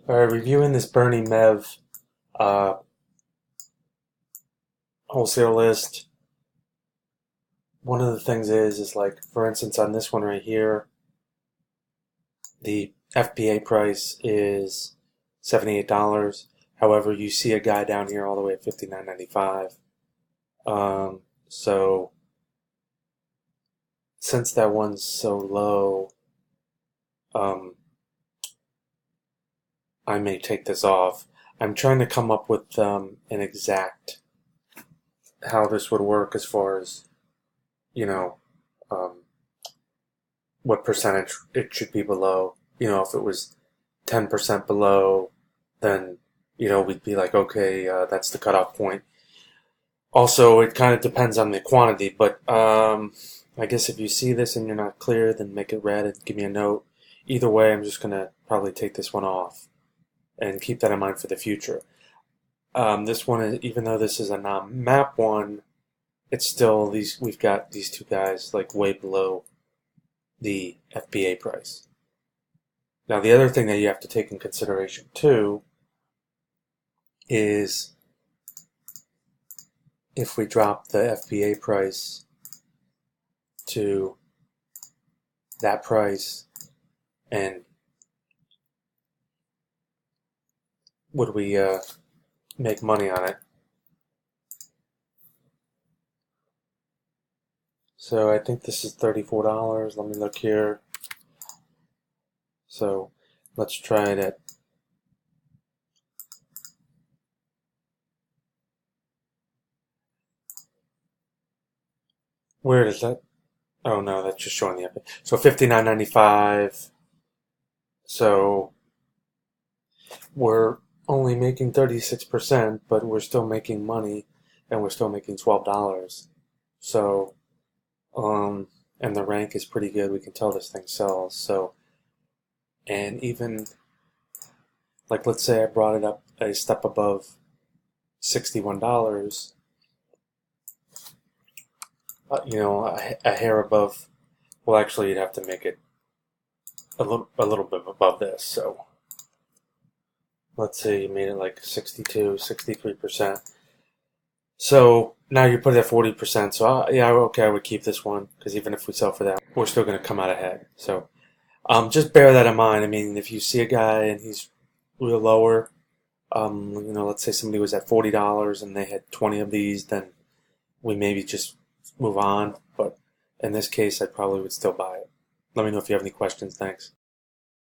Alright, reviewing this Bernie Mev uh, wholesale list. One of the things is like, for instance, on this one right here, the FBA price is $78. However, you see a guy down here all the way at $59.95. So since that one's so low, I may take this off. I'm trying to come up with an exact how this would work as far as, you know, um, what percentage it should be below. If it was 10% below, then, we'd be like, okay, that's the cutoff point. Also, it kind of depends on the quantity, but I guess if you see this and you're not clear, then make it red and give me a note. Either way, I'm just going to probably take this one off and keep that in mind for the future. This one, even though this is a non-map one, it's still we've got these two guys like way below the FBA price. Now, the other thing that you have to take in consideration too is if we drop the FBA price to that price, and would we make money on it? So I think this is $34. Let me look here. So let's try it at where does that? Oh no, that's just showing the FBA. So $59.95. So we're only making 36%, but we're still making money, and we're still making $12. So, and the rank is pretty good. We can tell this thing sells. So, and even like, let's say I brought it up a step above $61. A hair above. Well, actually, you'd have to make it a little bit above this. So let's say you made it like 62, 63%. So now you put it at 40%. So yeah, okay, I would keep this one because even if we sell for that, we're still going to come out ahead. So just bear that in mind. I mean, if you see a guy and he's real lower, let's say somebody was at $40 and they had 20 of these, then we maybe just move on. But in this case, I probably would still buy it. Let me know if you have any questions. Thanks.